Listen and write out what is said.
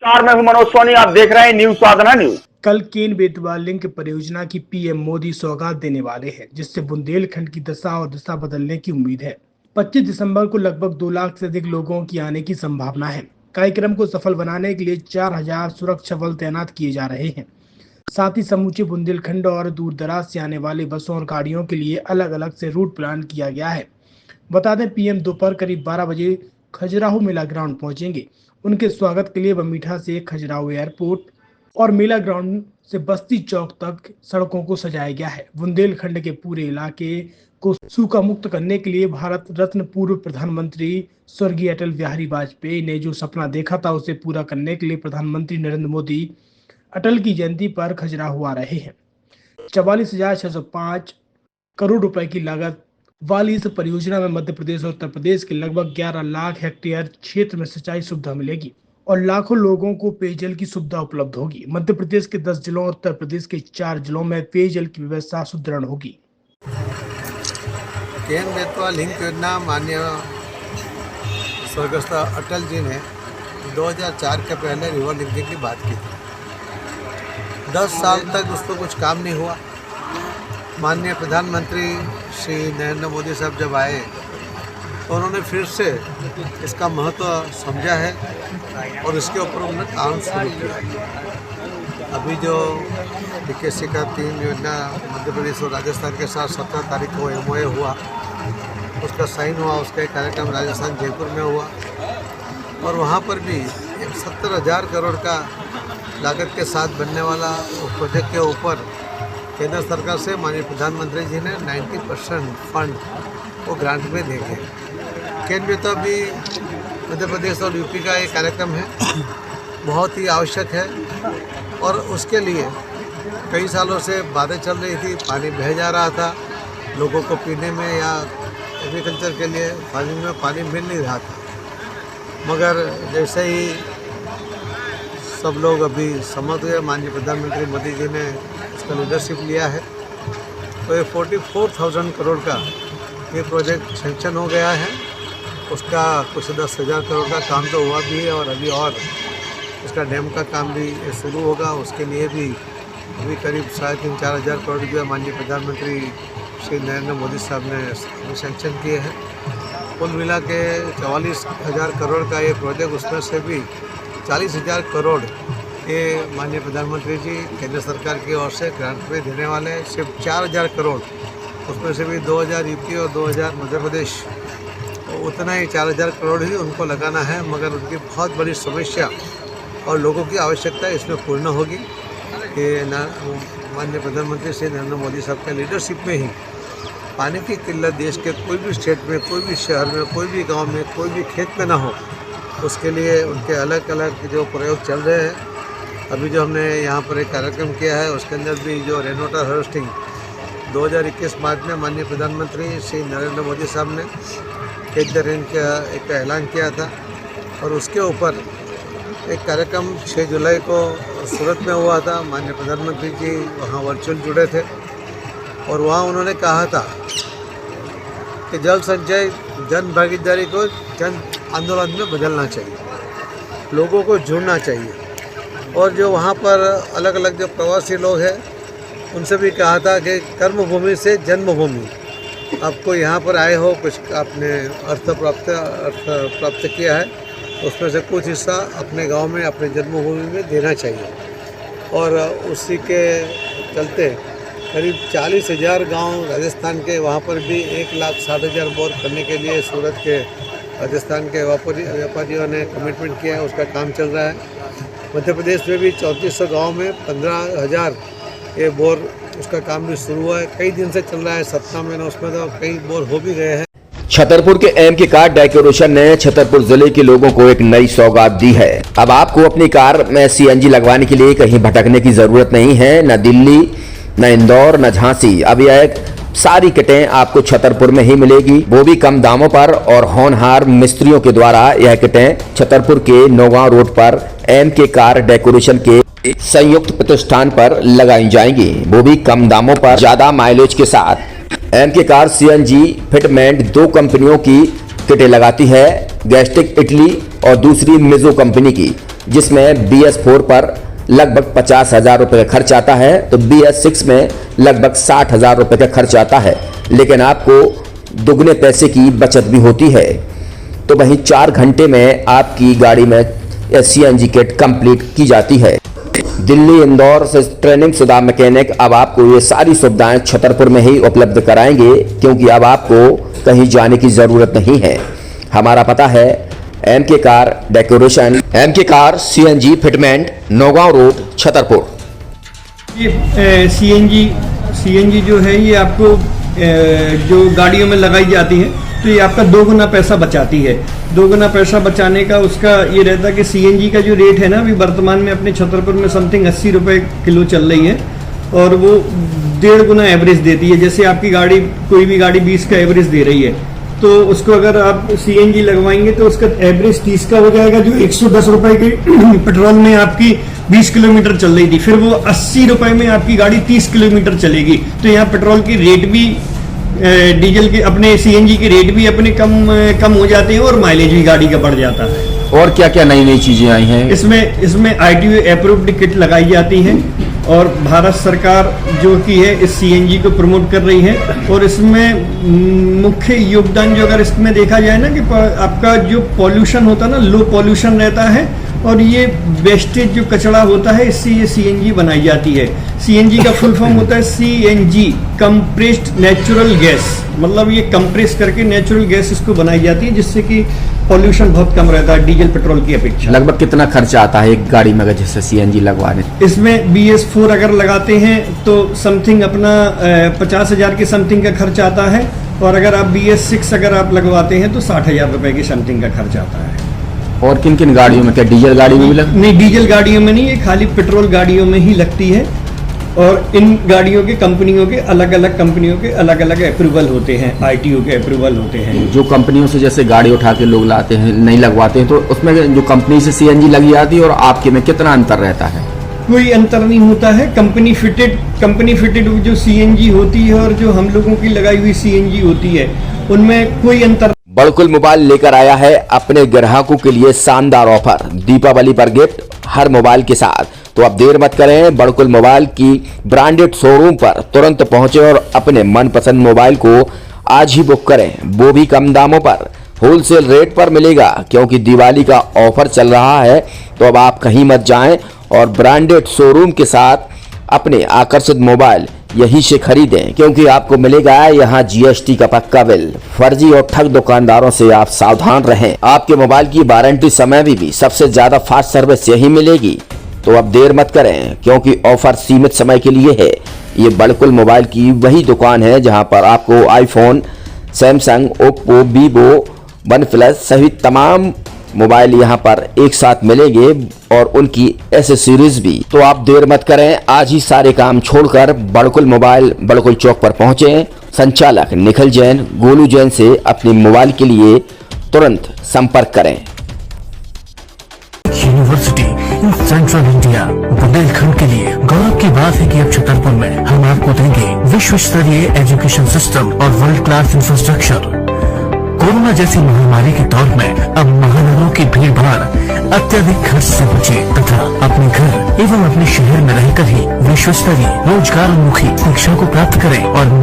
नमस्कार, मैं हूं मनोज सोनी। आप देख रहे हैं न्यूज साधना न्यूज। कल केन बेतवा लिंक परियोजना की पीएम मोदी सौगात देने वाले हैं, जिससे बुंदेलखंड की दशा और दिशा बदलने की उम्मीद है। 25 दिसंबर को लगभग 2 लाख से अधिक लोगों की आने की संभावना है। कार्यक्रम को सफल बनाने के लिए 4000 सुरक्षा बल तैनात किए जा रहे हैं। साथ ही समूचे बुंदेलखंड और दूर दराज से आने वाली बसों और गाड़ियों के लिए अलग अलग से रूट प्लान किया गया है। बता दें, पीएम दोपहर करीब 12 बजे खजुराहो मेला ग्राउंड पहुंचेंगे। उनके स्वागत के लिए बमीठा से खजुराहो एयरपोर्ट और मेला ग्राउंड से बस्ती चौक तक सड़कों को सजाया गया है। बुंदेलखंड के पूरे इलाके को सूखा मुक्त करने के लिए भारत रत्न पूर्व प्रधानमंत्री स्वर्गीय अटल बिहारी वाजपेयी ने जो सपना देखा था, उसे पूरा करने के लिए प्रधानमंत्री नरेंद्र मोदी अटल की जयंती पर खजुराहो आ रहे हैं। 44,605 करोड़ रुपए की लागत वाली इस परियोजना में मध्य प्रदेश और उत्तर प्रदेश के लगभग 11 लाख हेक्टेयर क्षेत्र में सिंचाई सुविधा मिलेगी और लाखों लोगों को पेयजल की सुविधा उपलब्ध होगी। मध्य प्रदेश के 10 जिलों और उत्तर प्रदेश के 4 जिलों में पेयजल की व्यवस्था सुदृढ़ होगी। केन बेतवा लिंक योजना माननीय स्वर्गस्थ अटल जी ने 2004 के पहले रिवर लिंकिंग की बात की थी। 10 साल तक उस पर कुछ काम नहीं हुआ। माननीय प्रधानमंत्री श्री नरेंद्र मोदी साहब जब आए तो उन्होंने फिर से इसका महत्व समझा है और इसके ऊपर उन्होंने काम शुरू किया। अभी जो बीकेसी का 3 योजना मध्य प्रदेश और राजस्थान के साथ 17 तारीख को एमओए हुआ, उसका साइन हुआ। उसका एक कार्यक्रम राजस्थान जयपुर में हुआ और वहाँ पर भी एक 70,000 करोड़ का लागत के साथ बनने वाला प्रोजेक्ट के ऊपर केंद्र सरकार से माननीय प्रधानमंत्री जी ने 90% फंड वो ग्रांट में देंगे। केन बेतवा भी मध्य प्रदेश और यूपी का एक कार्यक्रम है, बहुत ही आवश्यक है और उसके लिए कई सालों से बातें चल रही थी। पानी बह जा रहा था, लोगों को पीने में या एग्रीकल्चर के लिए फार्मिंग में पानी मिल नहीं रहा था। मगर जैसे ही सब लोग अभी समझ गए, माननीय प्रधानमंत्री मोदी जी ने इसका लीडरशिप लिया है, तो ये 44,000 करोड़ का ये प्रोजेक्ट सैंक्शन हो गया है। उसका कुछ 10,000 करोड़ का काम तो हुआ भी है और अभी और उसका डैम का काम भी शुरू होगा। उसके लिए भी अभी करीब 3,500-4 हज़ार करोड़ रुपये माननीय प्रधानमंत्री श्री नरेंद्र मोदी साहब ने सैंक्शन किए हैं। कुल मिला के 44,000 करोड़ का ये प्रोजेक्ट, उसमें से भी 40,000 करोड़ ये माननीय प्रधानमंत्री जी केंद्र सरकार की ओर से ग्रांट में देने वाले हैं। सिर्फ 4,000 करोड़, उसमें से भी 2,000 यूपी और 2,000 मध्य प्रदेश, तो उतना ही 4,000 करोड़ ही उनको लगाना है। मगर उनकी बहुत बड़ी समस्या और लोगों की आवश्यकता इसमें पूर्ण होगी कि माननीय प्रधानमंत्री श्री नरेंद्र मोदी साहब के लीडरशिप में ही पानी की किल्लत देश के कोई भी स्टेट में, कोई भी शहर में, कोई भी गांव में, कोई भी खेत में ना हो। उसके लिए उनके अलग अलग जो प्रयोग चल रहे हैं। अभी जो हमने यहाँ पर एक कार्यक्रम किया है, उसके अंदर भी जो रेन वाटर हार्वेस्टिंग 2021 मार्च में माननीय प्रधानमंत्री श्री नरेंद्र मोदी साहब ने कैच द रेन का एक ऐलान किया था और उसके ऊपर एक कार्यक्रम 6 जुलाई को सूरत में हुआ था। माननीय प्रधानमंत्री जी वहाँ वर्चुअल जुड़े थे और वहाँ उन्होंने कहा था कि जल संचय जन भागीदारी को जन आंदोलन में बदलना चाहिए, लोगों को जुड़ना चाहिए। और जो वहाँ पर अलग अलग जो प्रवासी लोग हैं उनसे भी कहा था कि कर्मभूमि से जन्मभूमि, आपको यहाँ पर आए हो, कुछ आपने अर्थ प्राप्त किया है, उसमें से कुछ हिस्सा अपने गांव में, अपने जन्मभूमि में देना चाहिए। और उसी के चलते करीब 40,000 गांव राजस्थान के, वहाँ पर भी 1,60,000 बोर करने के लिए सूरत के राजस्थान के व्यापारियों ने कमिटमेंट किया है। उसका काम चल रहा है। मध्य प्रदेश में भी 3400 गाँव में 15,000 ये बोर, उसका काम भी शुरू हुआ है। कई दिन से चल रहा है, सप्ताह में उसमें तो कई बोर हो भी गए हैं। छतरपुर के एम के कार डेकोरेशन ने छतरपुर जिले के लोगों को एक नई सौगात दी है। अब आपको अपनी कार में सीएनजी लगवाने के लिए कहीं भटकने की जरूरत नहीं है, न दिल्ली, न इंदौर, न झांसी। अब यह सारी किटें आपको छतरपुर में ही मिलेगी, वो भी कम दामों पर। और होनहार मिस्त्रियों के द्वारा यह किटें छतरपुर के नौगांव रोड पर एम के कार डेकोरेशन के संयुक्त प्रतिष्ठान पर लगाई जाएंगी, वो भी कम दामों पर, ज्यादा माइलेज के साथ। एम के कार सीएनजी फिटमेंट 2 कंपनियों की किटें लगाती है, गैस्टिक इटली और दूसरी मिजो कंपनी की। जिसमें BS4 पर लगभग 50,000 रुपये का खर्च आता है, तो BS6 में लगभग 60,000 रुपये का खर्च आता है, लेकिन आपको दुगने पैसे की बचत भी होती है। तो वहीं 4 घंटे में आपकी गाड़ी में CNG किट कंप्लीट की जाती है। दिल्ली इंदौर से ट्रेनिंग शुदा मैकेनिक अब आपको ये सारी सुविधाएं छतरपुर में ही उपलब्ध कराएंगे, क्योंकि अब आपको कहीं जाने की ज़रूरत नहीं है। हमारा पता है MK car decoration, MK car CNG fitment, Naugaon road, Chhatarpur. ये CNG जो है ये आपको जो गाड़ियों में लगाई जाती है तो ये आपका 2 गुना पैसा बचाती है। 2 गुना पैसा बचाने का उसका ये रहता है कि CNG का जो रेट है ना अभी वर्तमान में अपने छतरपुर में समथिंग 80 रुपये किलो चल रही है, और वो 1.5 गुना एवरेज देती है। जैसे आपकी गाड़ी कोई भी गाड़ी 20 का एवरेज दे रही है, तो उसको अगर आप CNG लगवाएंगे तो उसका एवरेज 30 का हो जाएगा, जो 110 रुपए की पेट्रोल में आपकी 20 किलोमीटर चल रही थी, फिर वो 80 रुपए में आपकी गाड़ी 30 किलोमीटर चलेगी। तो यहाँ पेट्रोल की रेट भी डीजल के अपने CNG के रेट भी अपने कम हो जाते हैं और माइलेज भी गाड़ी का बढ़ जाता है। और क्या क्या नई नई चीजें आई हैं? इसमें ITO अप्रूव्ड किट लगाई जाती है, और भारत सरकार जो कि है इस CNG को प्रमोट कर रही है। और इसमें मुख्य योगदान जो अगर इसमें देखा जाए ना कि आपका जो पॉल्यूशन होता है ना, लो पॉल्यूशन रहता है, और ये वेस्टेज जो कचरा होता है इससे ये CNG बनाई जाती है। CNG का फुल फॉर्म होता है CNG कंप्रेस्ड नेचुरल गैस, मतलब ये कंप्रेस करके नेचुरल गैस इसको बनाई जाती है, जिससे कि पॉल्यूशन बहुत कम रहता है डीजल पेट्रोल की अपेक्षा। लगभग कितना खर्चा आता है एक गाड़ी में अगर जैसे CNG लगवाने? इसमें BS4 अगर लगाते हैं तो समथिंग अपना 50,000 के समथिंग का खर्च आता है, और अगर आप BS6 अगर आप लगवाते हैं तो 60,000 रुपए की समथिंग का खर्च आता है। और किन किन गाड़ियों में? क्या डीजल गाड़ी में भी नहीं, डीजल गाड़ियों में नहीं, ये खाली पेट्रोल गाड़ियों में ही लगती है। और इन गाड़ियों के कंपनियों के अलग अलग कंपनियों के अलग अलग अप्रूवल होते हैं, ITO के अप्रूवल होते हैं। जो कंपनियों से जैसे गाड़ी उठा के लोग लाते हैं, नहीं लगवाते हैं, तो उसमें जो कंपनी से CNG लगी जाती है और आपके में कितना अंतर रहता है? कोई अंतर नहीं होता है। कंपनी फिटेड जो CNG होती है और जो हम लोगों की लगाई हुई CNG होती है, उनमें कोई अंतर। बड़कुल मोबाइल लेकर आया है अपने ग्राहकों के लिए शानदार ऑफर, दीपावली पर गिफ्ट हर मोबाइल के साथ। तो अब देर मत करें, बड़कुल मोबाइल की ब्रांडेड शोरूम पर तुरंत पहुंचे और अपने मनपसंद मोबाइल को आज ही बुक करें, वो भी कम दामों पर, होलसेल रेट पर मिलेगा, क्योंकि दिवाली का ऑफर चल रहा है। तो अब आप कहीं मत जाएं और ब्रांडेड शोरूम के साथ अपने आकर्षित मोबाइल यहीं से खरीदें, क्योंकि आपको मिलेगा यहाँ GST का पक्का बिल। फर्जी और ठग दुकानदारों से आप सावधान रहें। आपके मोबाइल की वारंटी समय में भी सबसे ज्यादा फास्ट सर्विस यही मिलेगी। तो अब देर मत करें, क्योंकि ऑफर सीमित समय के लिए है। ये बड़कुल मोबाइल की वही दुकान है जहां पर आपको iPhone, Samsung, Oppo, Vivo, OnePlus सहित तमाम मोबाइल यहां पर एक साथ मिलेंगे, और उनकी एसेसरीज भी। तो आप देर मत करें, आज ही सारे काम छोड़कर बड़कुल मोबाइल बड़कुल चौक पर पहुंचे। संचालक निखिल जैन, गोलू जैन से अपने मोबाइल के लिए तुरंत संपर्क करें। University in central India, Bundelkhand के लिए गौरव की बात है कि अब छतरपुर में हम आपको देंगे विश्व स्तरीय एजुकेशन सिस्टम और वर्ल्ड क्लास इंफ्रास्ट्रक्चर। कोरोना जैसी महामारी के दौर में अब महानगरों की भीड़ भाड़ अत्यधिक खर्च से बचे तथा अपने घर एवं अपने शहर में रहकर ही विश्व स्तरीय रोजगार उन्मुखी शिक्षा को प्राप्त करें और